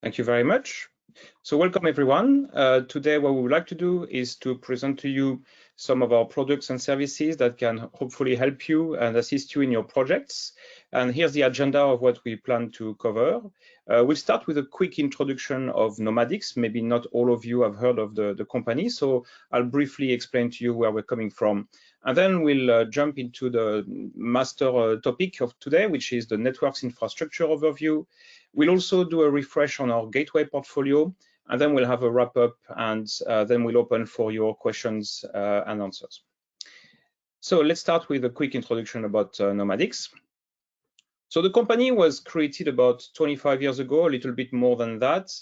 Thank you very much. So welcome everyone. Today what we would like to do is to present to you some of our products and services that can hopefully help you and assist you in your projects. And here's the agenda of what we plan to cover. We'll start with a quick introduction of Nomadix. Maybe not all of you have heard of the company, so I'll briefly explain to you where we're coming from. And then we'll jump into the master topic of today, which is the networks infrastructure overview. We'll also do a refresh on our gateway portfolio, and then we'll have a wrap up, and then we'll open for your questions and answers. So let's start with a quick introduction about Nomadix. So the company was created about 25 years ago, a little bit more than that,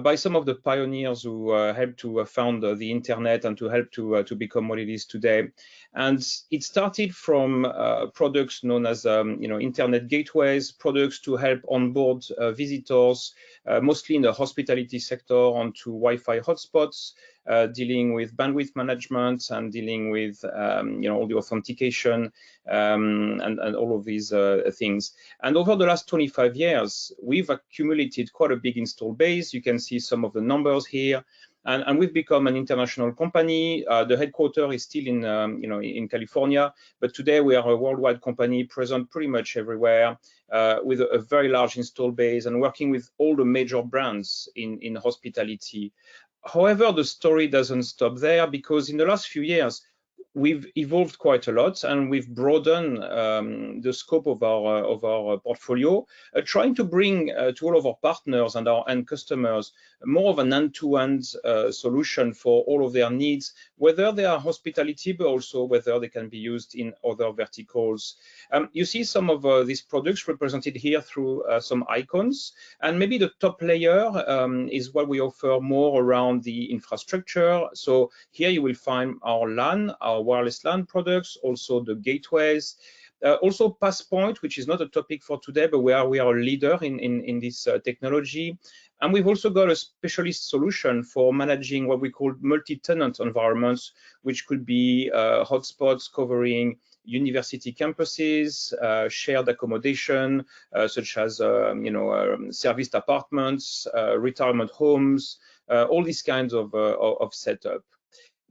by some of the pioneers who helped to found the internet and to help to become what it is today. And it started from products known as internet gateways, products to help onboard visitors, mostly in the hospitality sector, onto Wi-Fi hotspots, dealing with bandwidth management and dealing with all the authentication and all of these things. And over the last 25 years, we've accumulated quite a big install base. You can see some of the numbers here. And we've become an international company. The headquarters is still in California, but today we are a worldwide company present pretty much everywhere, with a very large install base and working with all the major brands in hospitality. However, the story doesn't stop there, because in the last few years, we've evolved quite a lot and we've broadened the scope of our portfolio, trying to bring to all of our partners and our end customers more of an end-to-end solution for all of their needs, whether they are hospitality, but also whether they can be used in other verticals. You see some of these products represented here through some icons, and maybe the top layer is what we offer more around the infrastructure. So here you will find our LAN, our wireless LAN products, also the gateways, also Passpoint, which is not a topic for today, but we are a leader in this technology. And we've also got a specialist solution for managing what we call multi-tenant environments, which could be hotspots covering university campuses, shared accommodation, such as serviced apartments, retirement homes, all these kinds of setup.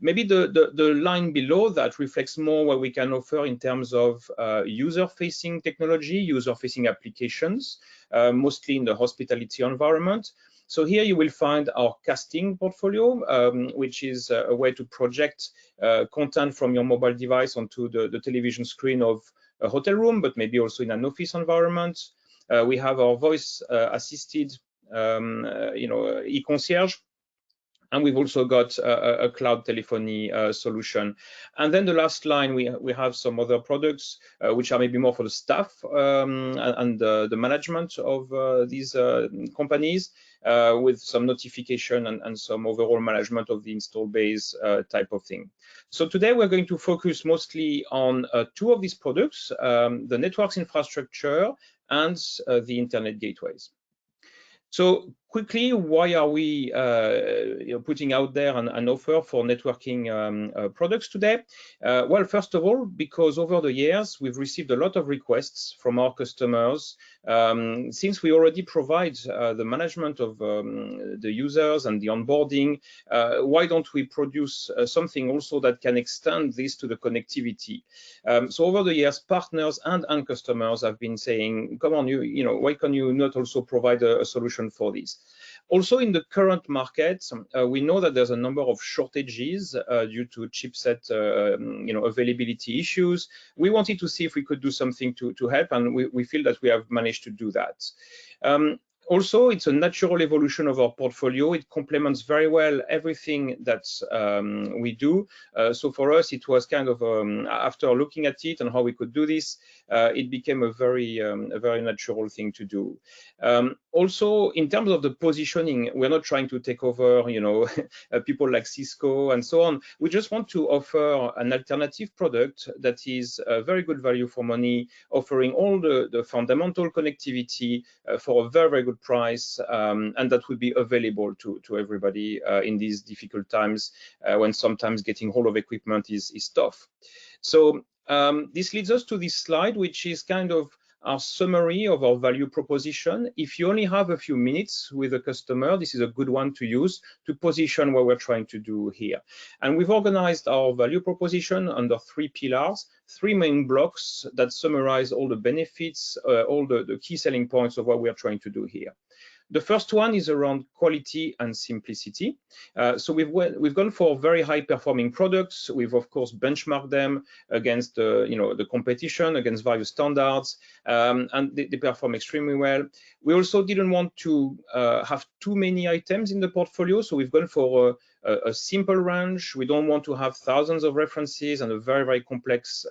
Maybe the line below that reflects more what we can offer in terms of user-facing technology, user-facing applications, mostly in the hospitality environment. So here you will find our casting portfolio, which is a way to project content from your mobile device onto the television screen of a hotel room, but maybe also in an office environment. We have our voice-assisted e-concierge. And we've also got a cloud telephony solution. And then the last line, we have some other products which are maybe more for the staff and the management of these companies, with some notification and some overall management of the install base type of thing. So today we're going to focus mostly on two of these products, the networks infrastructure and the internet gateways. So quickly, why are we putting out there an offer for networking products today? Well, first of all, because over the years, we've received a lot of requests from our customers. Since we already provide the management of the users and the onboarding, why don't we produce something also that can extend this to the connectivity? So over the years, partners and customers have been saying, come on, why can you not also provide a solution for this? Also, in the current market, we know that there's a number of shortages due to chipset availability issues. We wanted to see if we could do something to help, and we feel that we have managed to do that. Also, it's a natural evolution of our portfolio. It complements very well everything that we do. So for us, it was kind of, after looking at it and how we could do this, it became a very natural thing to do. Also, in terms of the positioning, we're not trying to take over, people like Cisco and so on. We just want to offer an alternative product that is a very good value for money, offering all the fundamental connectivity for a very good price, and that would be available to everybody in these difficult times when sometimes getting hold of equipment is tough. So this leads us to this slide, which is kind of our summary of our value proposition. If you only have a few minutes with a customer, this is a good one to use to position what we're trying to do here. And we've organized our value proposition under 3 pillars, 3 main blocks that summarize all the benefits, all the key selling points of what we are trying to do here. The first one is around quality and simplicity. So we've gone for very high performing products. We've of course benchmarked them against the competition, against various standards, and they perform extremely well. We also didn't want to have too many items in the portfolio, so we've gone for a simple range. We don't want to have thousands of references and a very, very complex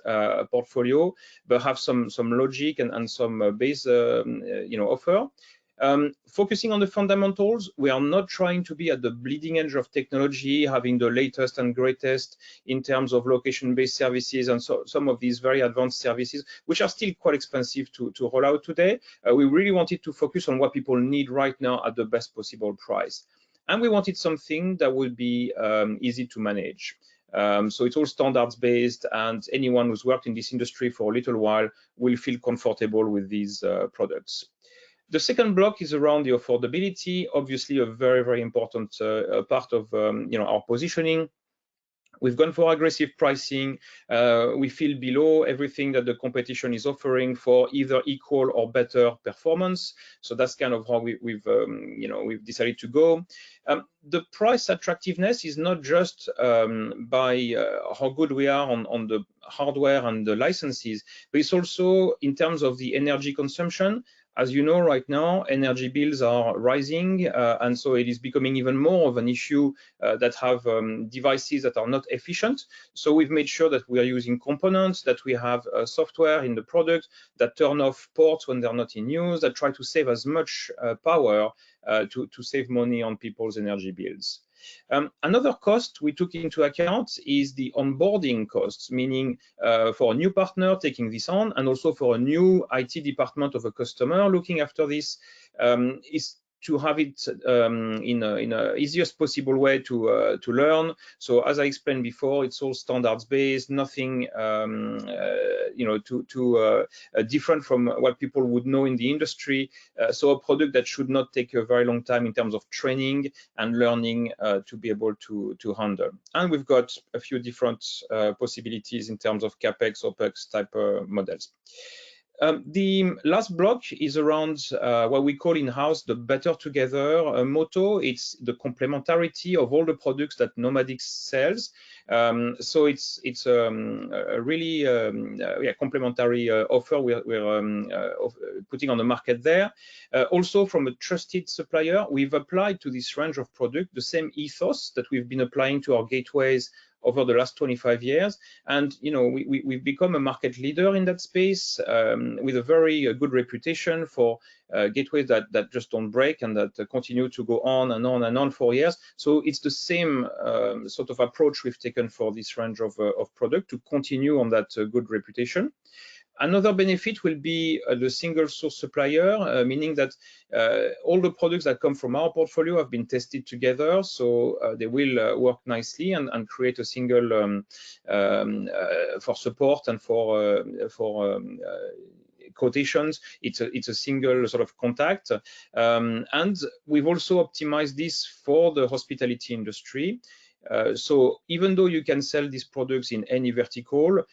portfolio, but have some logic and some base offer. Focusing on the fundamentals, we are not trying to be at the bleeding edge of technology, having the latest and greatest in terms of location-based services and some of these very advanced services, which are still quite expensive to roll out today. We really wanted to focus on what people need right now at the best possible price. And we wanted something that would be easy to manage. So it's all standards based, and anyone who's worked in this industry for a little while will feel comfortable with these products. The second block is around the affordability, obviously a very, very important part of our positioning. We've gone for aggressive pricing. We feel below everything that the competition is offering for either equal or better performance. So that's kind of how we've decided to go. The price attractiveness is not just by how good we are on the hardware and the licenses, but it's also in terms of the energy consumption. As you know, right now, energy bills are rising, and so it is becoming even more of an issue that have devices that are not efficient. So we've made sure that we are using components, that we have software in the product that turn off ports when they're not in use, that try to save as much power to save money on people's energy bills. Another cost we took into account is the onboarding costs, meaning for a new partner taking this on, and also for a new IT department of a customer looking after this, is to have it in a easiest possible way to learn. So as I explained before, it's all standards based, nothing too different from what people would know in the industry. So a product that should not take a very long time in terms of training and learning to be able to handle. And we've got a few different possibilities in terms of CapEx, OpEx type models. The last block is around what we call in-house the better together motto. It's the complementarity of all the products that Nomadix sells. So it's a really complementary offer we're putting on the market there. Also, from a trusted supplier, we've applied to this range of products the same ethos that we've been applying to our gateways over the last 25 years. And we've become a market leader in that space with a very good reputation for gateways that just don't break and that continue to go on and on and on for years. So it's the same sort of approach we've taken for this range of product to continue on that good reputation. Another benefit will be the single source supplier, meaning that all the products that come from our portfolio have been tested together, so they will work nicely and create a single for support and for quotations. It's a single sort of contact, and we've also optimized this for the hospitality industry. So even though you can sell these products in any vertical,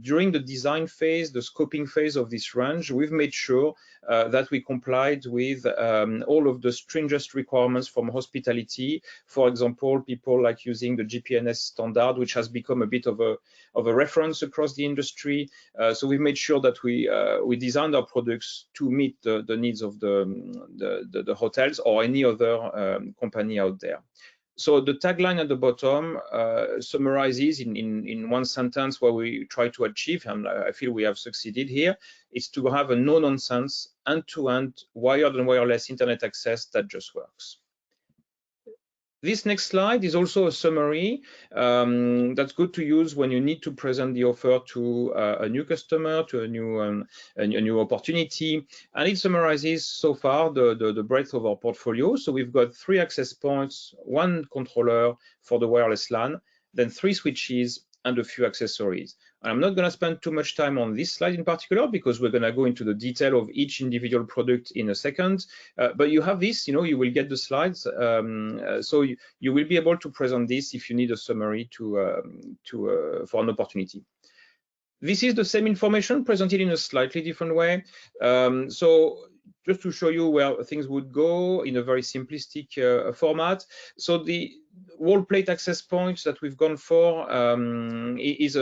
during the design phase, the scoping phase of this range, we've made sure that we complied with all of the stringent requirements from hospitality. For example, people like using the GPNS standard, which has become a bit of a reference across the industry. So we've made sure that we designed our products to meet the needs of the hotels or any other company out there. So the tagline at the bottom summarizes in one sentence what we try to achieve, and I feel we have succeeded here. It's to have a no-nonsense, end-to-end, wired and wireless internet access that just works. This next slide is also a summary that's good to use when you need to present the offer to a new customer, to a new opportunity, and it summarizes so far the breadth of our portfolio. So we've got 3 access points, 1 controller for the wireless LAN, then 3 switches, and a few accessories. And I'm not going to spend too much time on this slide in particular because we're going to go into the detail of each individual product in a second. But you have this, you will get the slides. So you will be able to present this if you need a summary for an opportunity. This is the same information presented in a slightly different way. So just to show you where things would go in a very simplistic format. So the wall plate access points that we've gone for is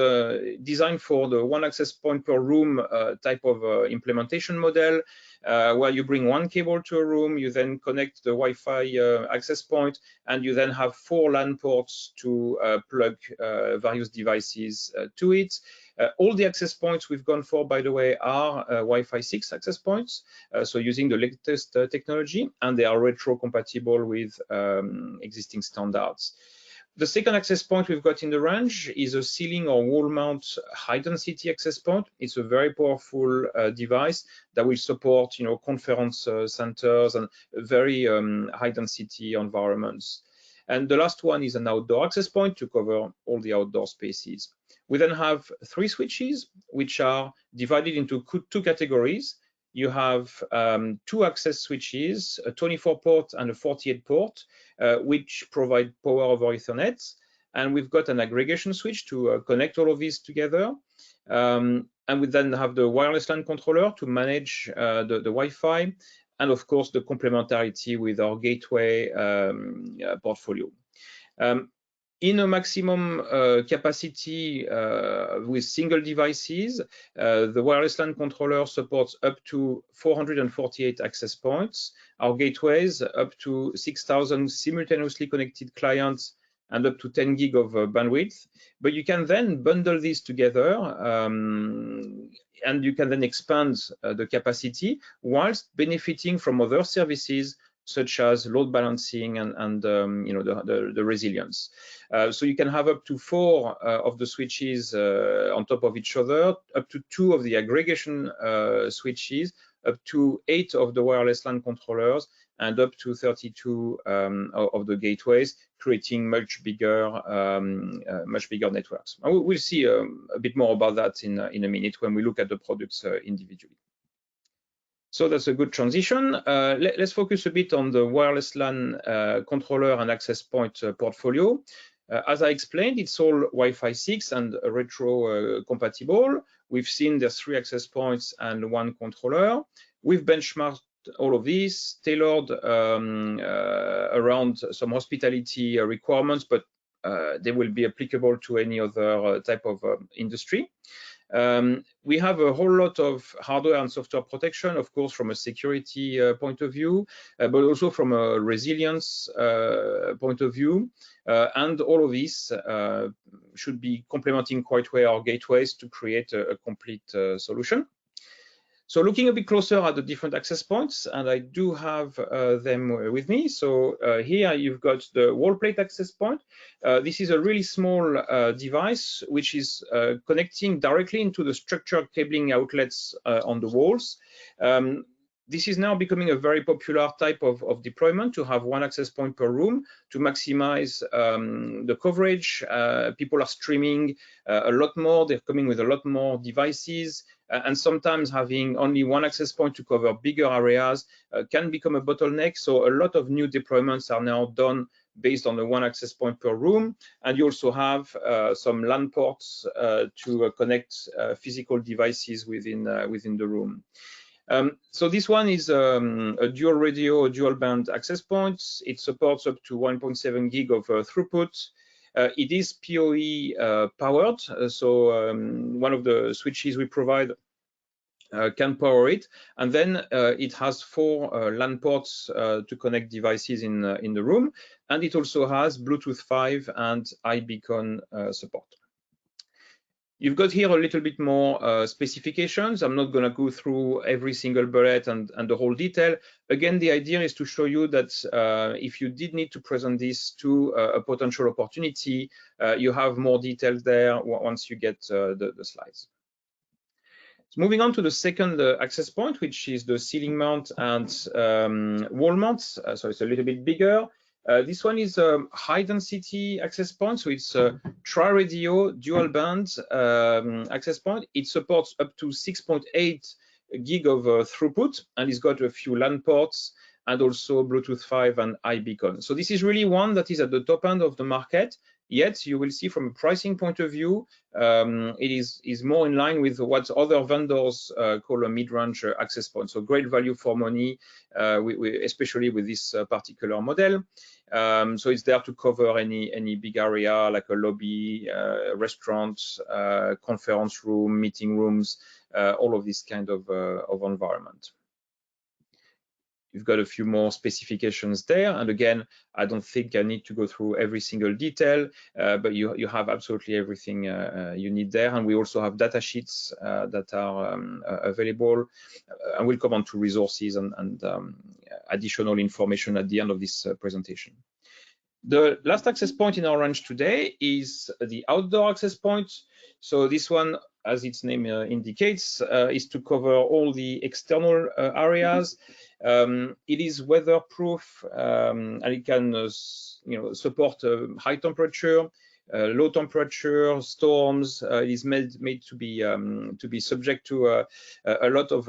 designed for the one access point per room type of implementation model, where you bring one cable to a room, you then connect the Wi-Fi access point, and you then have 4 LAN ports to plug various devices to it. All the access points we've gone for, by the way, are Wi-Fi 6 access points, so using the latest technology, and they are retro-compatible with existing standards. The second access point we've got in the range is a ceiling or wall mount high-density access point. It's a very powerful device that will support, conference centers and very high-density environments. And the last one is an outdoor access point to cover all the outdoor spaces. We then have 3 switches, which are divided into 2 categories. You have 2 access switches, a 24-port and a 48-port, which provide power over Ethernet. And we've got an aggregation switch to connect all of these together. And we then have the wireless LAN controller to manage the Wi-Fi, and of course the complementarity with our gateway portfolio. In a maximum capacity with single devices, the wireless LAN controller supports up to 448 access points, our gateways up to 6,000 simultaneously connected clients and up to 10 gig of bandwidth. But you can then bundle these together and you can then expand the capacity whilst benefiting from other services such as load balancing and the resilience. So you can have up to 4 of the switches on top of each other, up to 2 of the aggregation switches, up to 8 of the wireless LAN controllers, and up to 32 of the gateways, creating much bigger networks. We'll see a bit more about that in a minute when we look at the products individually. So that's a good transition. Let's focus a bit on the wireless LAN controller and access point portfolio. As I explained, it's all Wi-Fi 6 and retro compatible. We've seen there's 3 access points and 1 controller. We've benchmarked all of these, tailored around some hospitality requirements, but they will be applicable to any other type of industry. We have a whole lot of hardware and software protection, of course, from a security point of view, but also from a resilience point of view. And all of these should be complementing quite well our gateways to create a complete solution. So looking a bit closer at the different access points, and I do have them with me. So here you've got the wall plate access point. This is a really small device which is connecting directly into the structured cabling outlets on the walls. This is now becoming a very popular type of deployment, to have 1 access point per room to maximize the coverage. People are streaming a lot more. They're coming with a lot more devices. And sometimes having only 1 access point to cover bigger areas can become a bottleneck. So a lot of new deployments are now done based on the 1 access point per room. And you also have some LAN ports to connect physical devices within the room. So this one is a dual radio, dual band access point. It supports up to 1.7 gig of throughput. It is PoE powered, so one of the switches we provide can power it, and then it has 4 LAN ports to connect devices in the room, and it also has Bluetooth 5 and iBeacon support. You've got here a little bit more specifications. I'm not going to go through every single bullet and the whole detail. Again, the idea is to show you that if you did need to present this to a potential opportunity, you have more details there once you get the slides. So moving on to the second access point, which is the ceiling mount and wall mount. So it's a little bit bigger. This one is a high density access point, so it's a tri-radio dual band access point. It supports up to 6.8 gig of throughput, and it's got a few LAN ports and also Bluetooth 5 and iBeacon. So this is really one that is at the top end of the market. Yet you will see from a pricing point of view, it is more in line with what other vendors call a mid-range access point. So great value for money, especially with this particular model. So it's there to cover any big area like a lobby, restaurant, conference room, meeting rooms, all of this kind of environment. You've got a few more specifications there, and again, I don't think I need to go through every single detail, but you have absolutely everything you need there. And we also have data sheets that are available, and we'll come on to resources and additional information at the end of this presentation. The last access point in our range today is the outdoor access point. So this one, as its name indicates, is to cover all the external areas. It is weatherproof, and it can support high temperature, low temperature, storms. It is made to be subject to a lot of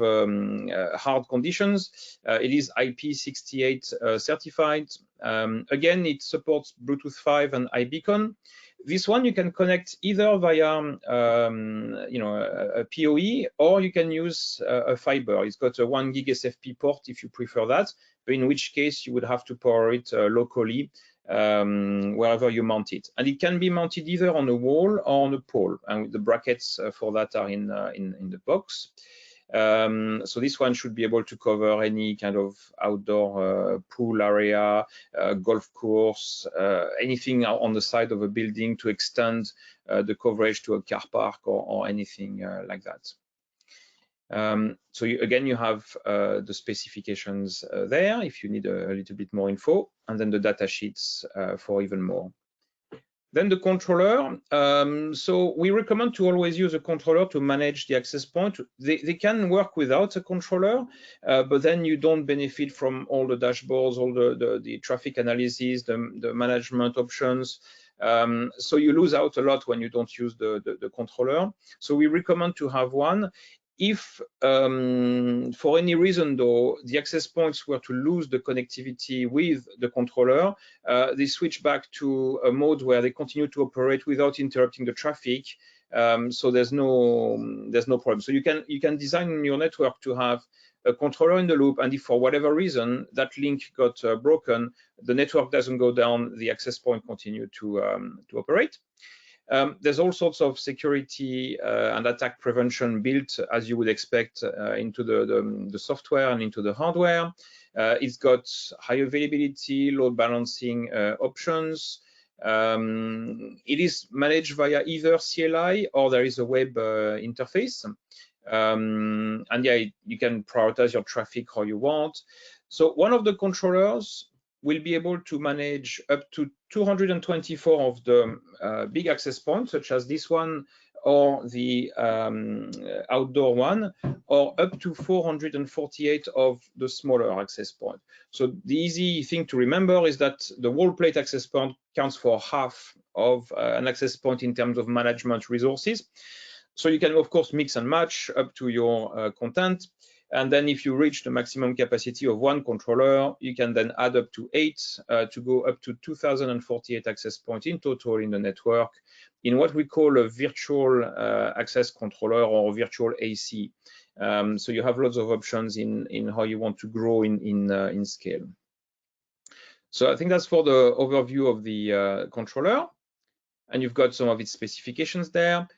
hard conditions. It is IP68 certified. Again, it supports Bluetooth 5 and iBeacon. This one you can connect either via a PoE, or you can use a fiber. It's got a 1 gig SFP port if you prefer that, but in which case you would have to power it locally wherever you mount it. And it can be mounted either on a wall or on a pole, and the brackets for that are in the box. So this one should be able to cover any kind of outdoor pool area, golf course, anything on the side of a building to extend the coverage to a car park or anything like that. So again, you have the specifications there if you need a little bit more info, and then the data sheets for even more. Then the controller. So we recommend to always use a controller to manage the access point. They can work without a controller, but then you don't benefit from all the dashboards, all the traffic analysis, the management options. So you lose out a lot when you don't use the controller. So we recommend to have one. If for any reason though the access points were to lose the connectivity with the controller, they switch back to a mode where they continue to operate without interrupting the traffic. So there's no problem. So you can design your network to have a controller in the loop, and if for whatever reason that link got broken, the network doesn't go down, the access point continue to operate. There's all sorts of security and attack prevention built, as you would expect, into the software and into the hardware. It's got high availability, load balancing options. It is managed via either CLI or there is a web interface. And yeah, you can prioritize your traffic how you want. So one of the controllers will be able to manage up to 224 of the big access points, such as this one or the outdoor one, or up to 448 of the smaller access point. So the easy thing to remember is that the wall plate access point counts for half of an access point in terms of management resources. So you can, of course, mix and match up to your content. And then if you reach the maximum capacity of one controller, you can then add up to 8 to go up to 2048 access points in total in the network in what we call a virtual access controller or virtual AC. So you have lots of options in how you want to grow in scale. So I think that's for the overview of the controller. And you've got some of its specifications there.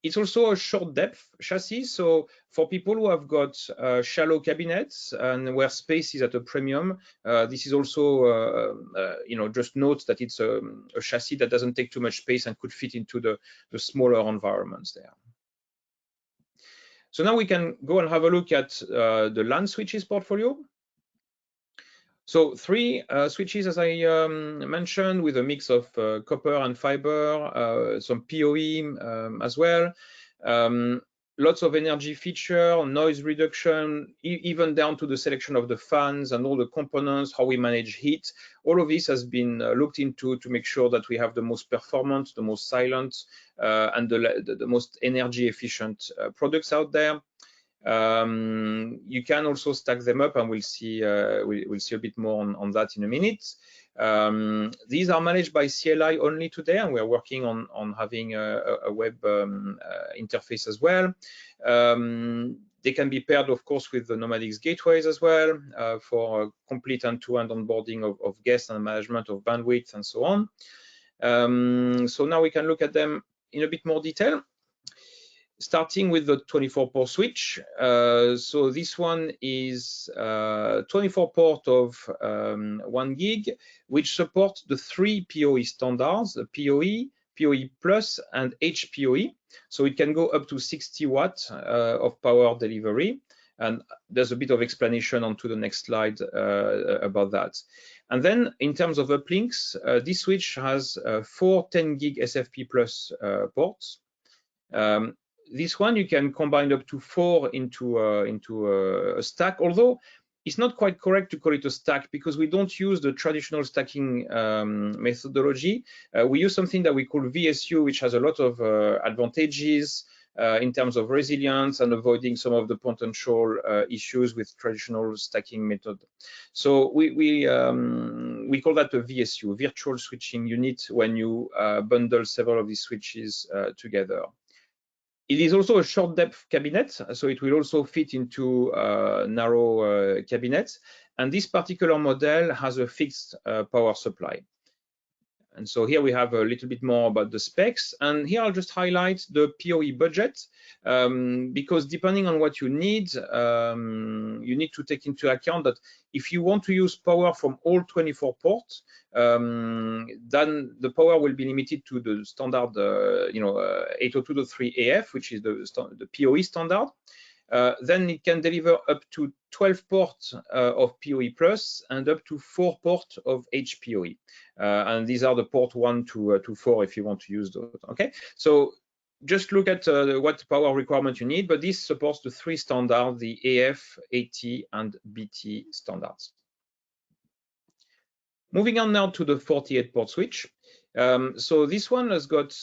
It's also a short depth chassis, so for people who have got shallow cabinets and where space is at a premium, this is also, just note that it's a chassis that doesn't take too much space and could fit into the smaller environments there. So now we can go and have a look at the LAN switches portfolio. So 3 switches, as I mentioned, with a mix of copper and fiber, some PoE as well. lots of energy feature, noise reduction, even down to the selection of the fans and all the components, how we manage heat. All of this has been looked into to make sure that we have the most performant, the most silent, and the most energy efficient products out there. You can also stack them up, and we'll see we'll see a bit more on that in a minute. These are managed by CLI only today, and we're working on having a web interface as well. They can be paired, of course, with the Nomadix gateways as well for complete end-to-end onboarding of guests and management of bandwidth and so on. So now we can look at them in a bit more detail. Starting with the 24-port switch. So this one is 24 port of 1 gig, which supports the 3 PoE standards, the PoE, PoE Plus, and HPoE. So it can go up to 60 watts of power delivery. And there's a bit of explanation onto the next slide about that. And then in terms of uplinks, this switch has 4 10 gig SFP Plus ports. This one you can combine up to 4 into a stack, although it's not quite correct to call it a stack because we don't use the traditional stacking methodology. We use something that we call VSU, which has a lot of advantages in terms of resilience and avoiding some of the potential issues with traditional stacking method. So we call that a VSU, virtual switching unit, when you bundle several of these switches together. It is also a short depth cabinet, so it will also fit into narrow cabinets. And this particular model has a fixed power supply. And so here we have a little bit more about the specs. And here I'll just highlight the PoE budget, because depending on what you need to take into account that if you want to use power from all 24 ports, then the power will be limited to the standard 802.3 AF, which is the PoE standard. Then it can deliver up to 12 ports of PoE Plus and up to 4 ports of HPoE. And these are the port 1 to 4 if you want to use those. Okay, so just look at what power requirement you need, but this supports the 3 standards, the AF, AT, and BT standards. Moving on now to the 48-port switch. So this one has got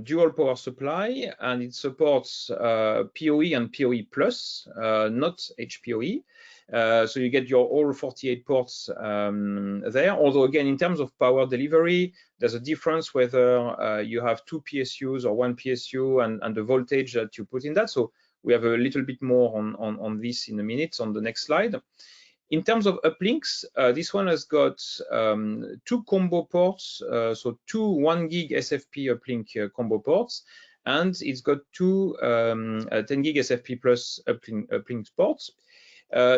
dual power supply, and it supports PoE and PoE Plus, not HPoE. So you get your all 48 ports there. Although again, in terms of power delivery, there's a difference whether you have 2 PSUs or 1 PSU and the voltage that you put in that. So we have a little bit more on this in a minute on the next slide. In terms of uplinks, this one has got 2 combo ports, so 2 1 gig SFP uplink combo ports, and it's got 2 10 gig SFP plus uplink ports.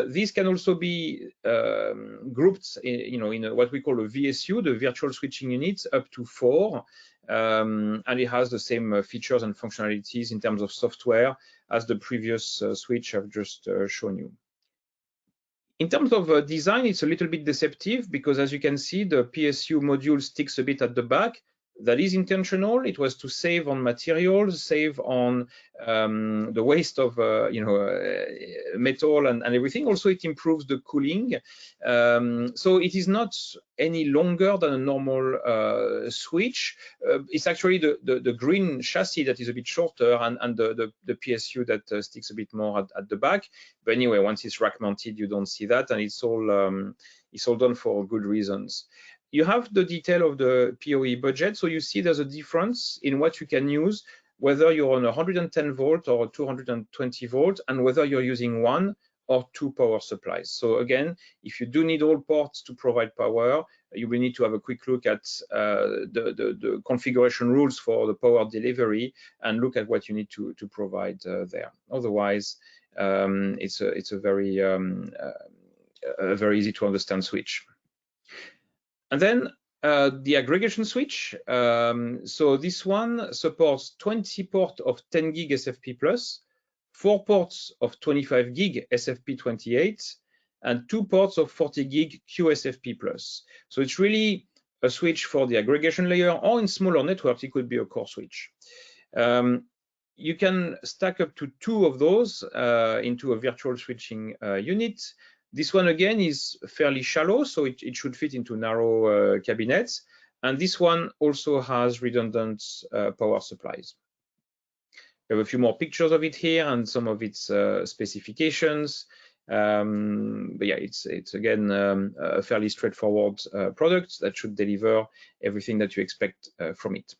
These can also be grouped in what we call a VSU, the virtual switching units, up to 4, and it has the same features and functionalities in terms of software as the previous switch I've just shown you. In terms of design, it's a little bit deceptive because, as you can see, the PSU module sticks a bit at the back. That is intentional. It was to save on materials, save on the waste of metal and everything. Also, it improves the cooling. So it is not any longer than a normal switch. It's actually the green chassis that is a bit shorter and the PSU that sticks a bit more at the back. But anyway, once it's rack mounted, you don't see that, and it's all done for good reasons. You have the detail of the PoE budget, so you see there's a difference in what you can use, whether you're on 110 volt or 220 volt, and whether you're using 1 or 2 power supplies. So again, if you do need all ports to provide power, you will need to have a quick look at the configuration rules for the power delivery and look at what you need to provide there. Otherwise, it's a very easy to understand switch. And then the aggregation switch. So this one supports 20 ports of 10 gig SFP plus, 4 ports of 25 gig SFP28, and 2 ports of 40 gig QSFP plus. So it's really a switch for the aggregation layer, or in smaller networks, it could be a core switch. you can stack up to 2 of those into a virtual switching unit. This one again is fairly shallow, so it should fit into narrow cabinets. And this one also has redundant power supplies. We have a few more pictures of it here and some of its specifications. But yeah, it's again a fairly straightforward product that should deliver everything that you expect from it.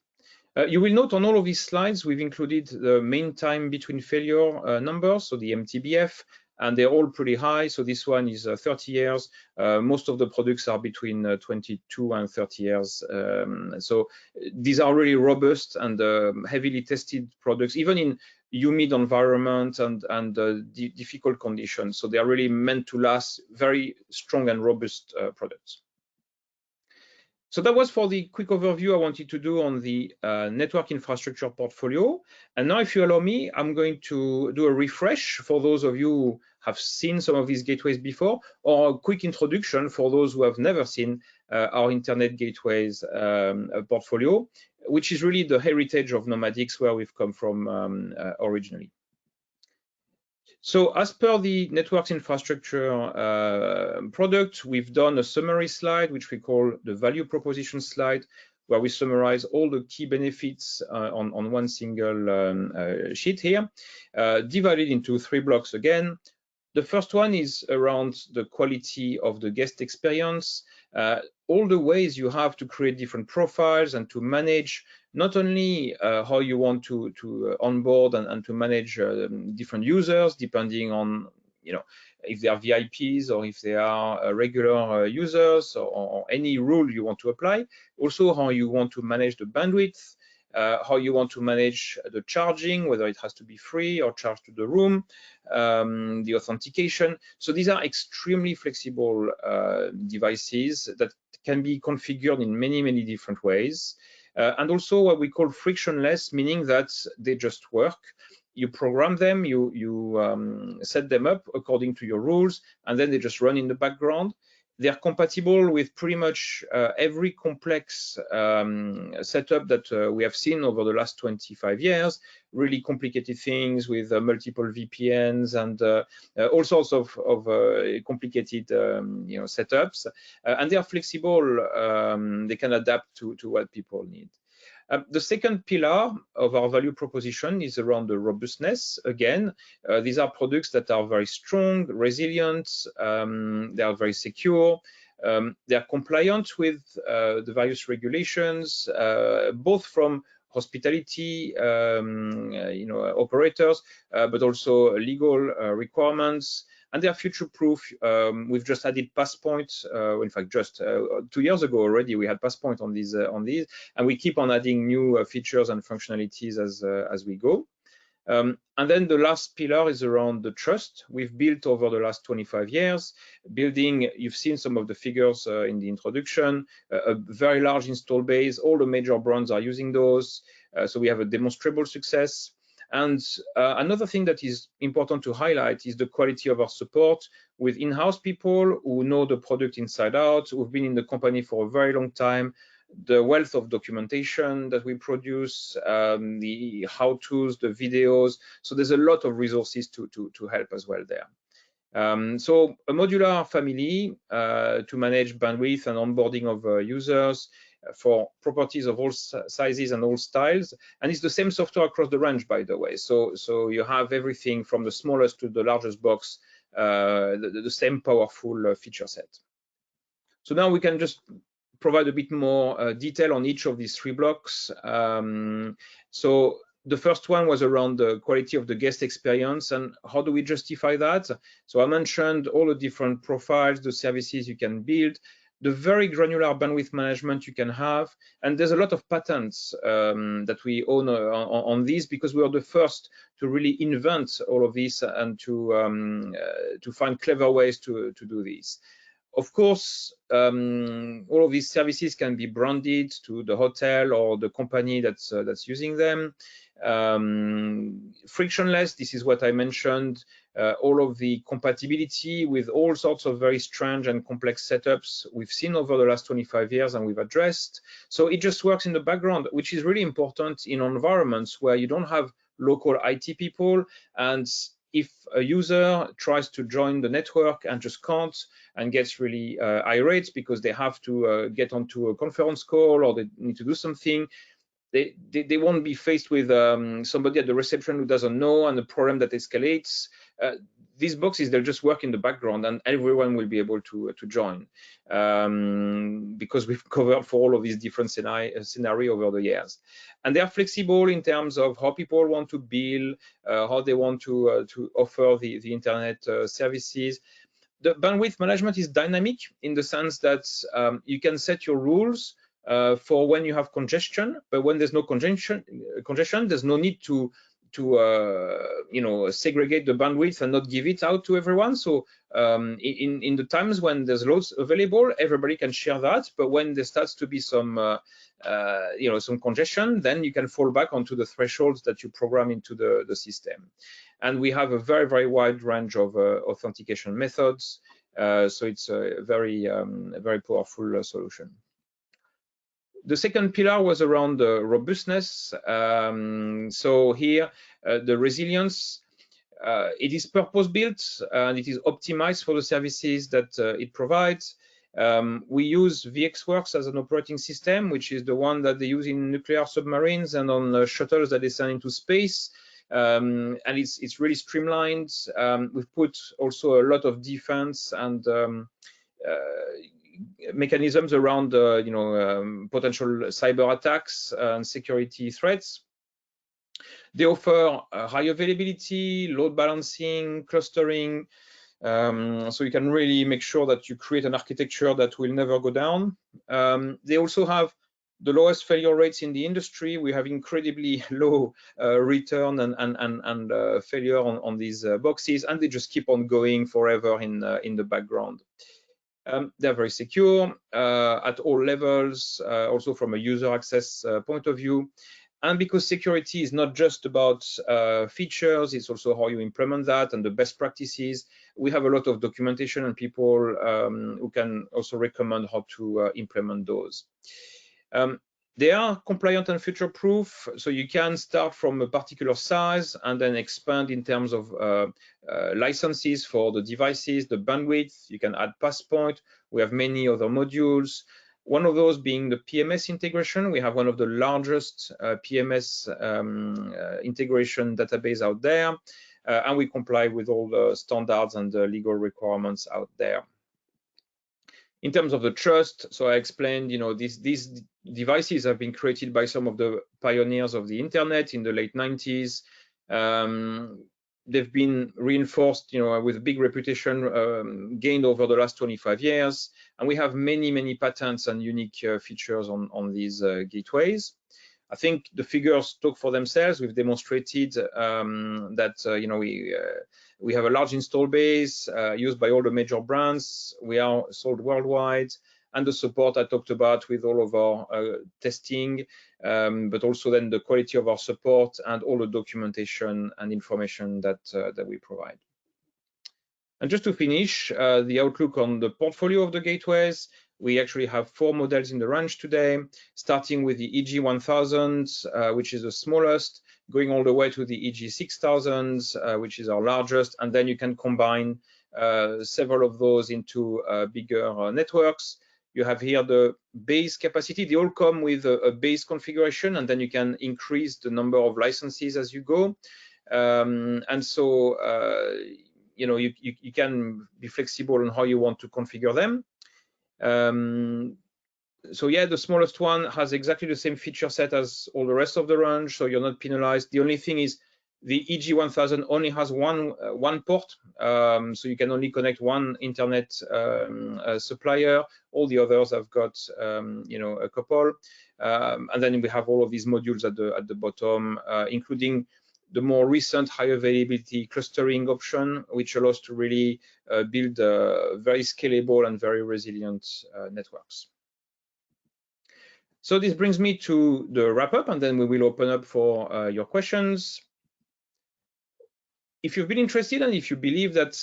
You will note on all of these slides, we've included the mean time between failure numbers, so the MTBF, and they're all pretty high. So this one is 30 years. Most of the products are between 22 and 30 years. So these are really robust and heavily tested products, even in humid environment and difficult conditions. So they are really meant to last, very strong and robust products. So that was for the quick overview I wanted to do on the network infrastructure portfolio. And now, if you allow me, I'm going to do a refresh for those of you who have seen some of these gateways before, or a quick introduction for those who have never seen our internet gateways portfolio, which is really the heritage of Nomadix, where we've come from originally. So as per the networks infrastructure product, we've done a summary slide, which we call the value proposition slide, where we summarize all the key benefits on one single sheet here, divided into 3 blocks again. The first one is around the quality of the guest experience, all the ways you have to create different profiles and to manage not only how you want to onboard and to manage different users, depending on, you know, if they are VIPs or if they are regular users, or any rule you want to apply. Also, how you want to manage the bandwidth, how you want to manage the charging, whether it has to be free or charged to the room, the authentication. So these are extremely flexible devices that can be configured in many, many different ways. And also what we call frictionless, meaning that they just work. You program them, you set them up according to your rules, and then they just run in the background. They're compatible with pretty much every complex setup that we have seen over the last 25 years, really complicated things with multiple VPNs and all sorts of complicated setups. And they are flexible, they can adapt to what people need. The second pillar of our value proposition is around the robustness. Again, these are products that are very strong, resilient, they are very secure, they are compliant with the various regulations, both from hospitality operators, but also legal requirements. And they are future-proof. We've just added Passpoint. In fact, just 2 years ago already, we had Passpoint on these, and we keep on adding new features and functionalities as we go. And then the last pillar is around the trust we've built over the last 25 years. Building, you've seen some of the figures in the introduction, a very large install base. All the major brands are using those. So we have a demonstrable success. And another thing that is important to highlight is the quality of our support with in-house people who know the product inside out, who've been in the company for a very long time, the wealth of documentation that we produce, the how-tos, the videos. So there's a lot of resources to help as well there. So a modular family to manage bandwidth and onboarding of users, for properties of all sizes and all styles, and it's the same software across the range, by the way. So you have everything from the smallest to the largest box, the same powerful feature set. So now we can just provide a bit more detail on each of these 3 blocks. So the first one was around the quality of the guest experience, and how do we justify that? So I mentioned all the different profiles, the services you can build, the very granular bandwidth management you can have, and there's a lot of patents that we own on these, because we are the first to really invent all of this and to find clever ways to do this. Of course, all of these services can be branded to the hotel or the company that's using them. Frictionless, this is what I mentioned, all of the compatibility with all sorts of very strange and complex setups we've seen over the last 25 years and we've addressed. So it just works in the background, which is really important in environments where you don't have local IT people. And if a user tries to join the network and just can't and gets really irate because they have to get onto a conference call or they need to do something, they won't be faced with somebody at the reception who doesn't know and a problem that escalates. These boxes, they'll just work in the background and everyone will be able to join because we've covered for all of these different scenario over the years. And they are flexible in terms of how people want to bill, how they want to offer the internet services. The bandwidth management is dynamic in the sense that you can set your rules for when you have congestion, but when there's no congestion, there's no need to segregate the bandwidth and not give it out to everyone. So in the times when there's loads available, everybody can share that. But when there starts to be some some congestion, then you can fall back onto the thresholds that you program into the system. And we have a very, very wide range of authentication methods. So it's a very, very powerful solution. The second pillar was around the robustness. So here, the resilience, it is purpose-built and it is optimized for the services that it provides. We use VxWorks as an operating system, which is the one that they use in nuclear submarines and on shuttles that they send into space. And it's really streamlined. We've put also a lot of defense and mechanisms around potential cyber attacks and security threats. They offer high availability, load balancing, clustering, so you can really make sure that you create an architecture that will never go down. They also have the lowest failure rates in the industry. We have incredibly low return and failure on these boxes, and they just keep on going forever in the background. They're very secure at all levels, also from a user access point of view. And because security is not just about features, it's also how you implement that and the best practices. We have a lot of documentation and people who can also recommend how to implement those. They are compliant and future-proof, so you can start from a particular size and then expand in terms of licenses for the devices, the bandwidth. You can add passpoint. We have many other modules. One of those being the PMS integration. We have one of the largest PMS integration database out there, and we comply with all the standards and the legal requirements out there. In terms of the trust, so I explained, these devices have been created by some of the pioneers of the internet in the late 90s. They've been reinforced, with a big reputation gained over the last 25 years. And we have many, many patents and unique features on these gateways. I think the figures talk for themselves. We've demonstrated that we have a large install base used by all the major brands. We are sold worldwide, and the support I talked about with all of our testing, but also then the quality of our support and all the documentation and information that we provide. And just to finish, the outlook on the portfolio of the gateways. We actually have 4 models in the range today, starting with the EG1000, which is the smallest, going all the way to the EG6000, which is our largest, and then you can combine several of those into bigger networks. You have here the base capacity. They all come with a base configuration, and then you can increase the number of licenses as you go. And so, you can be flexible on how you want to configure them. So yeah, the smallest one has exactly the same feature set as all the rest of the range, so you're not penalized. The only thing is the EG1000 only has one port, so you can only connect one internet supplier. All the others have got a couple, and then we have all of these modules at the bottom, including the more recent high availability clustering option, which allows to really build very scalable and very resilient networks. So this brings me to the wrap up, and then we will open up for your questions. If you've been interested and if you believe that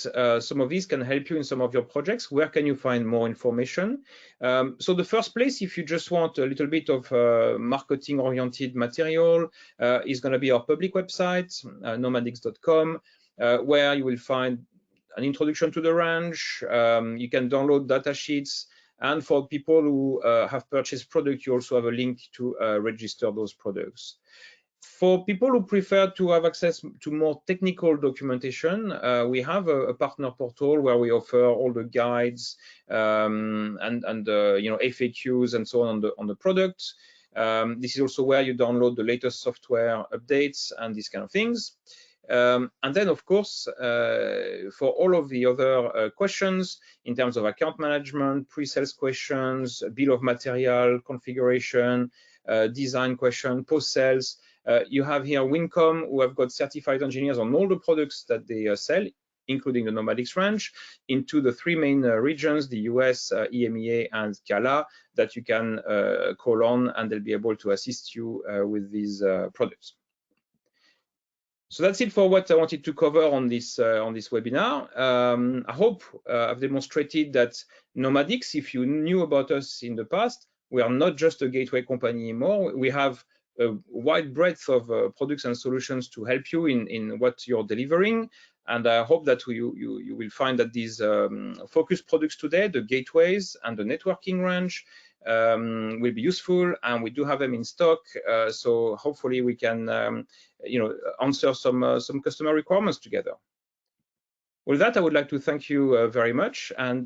some of these can help you in some of your projects, where can you find more information? So the first place, if you just want a little bit of marketing-oriented material, is going to be our public website, nomadix.com, where you will find an introduction to the range. You can download data sheets. And for people who have purchased products, you also have a link to register those products. For people who prefer to have access to more technical documentation, we have a partner portal where we offer all the guides and FAQs and so on the product. This is also where you download the latest software updates and these kind of things. And then, of course, for all of the other questions in terms of account management, pre-sales questions, bill of material, configuration, design question, post-sales, you have here Wincom, who have got certified engineers on all the products that they sell, including the Nomadix range, into the three main regions, the US, EMEA, and CALA, that you can call on, and they'll be able to assist you with these products. So that's it for what I wanted to cover on this webinar. I hope I've demonstrated that Nomadix, if you knew about us in the past, we are not just a gateway company anymore. We have a wide breadth of products and solutions to help you in what you're delivering. And I hope that you will find that these focused products today, the gateways and the networking range, will be useful, and we do have them in stock. So hopefully we can answer some customer requirements together. With that, I would like to thank you very much. And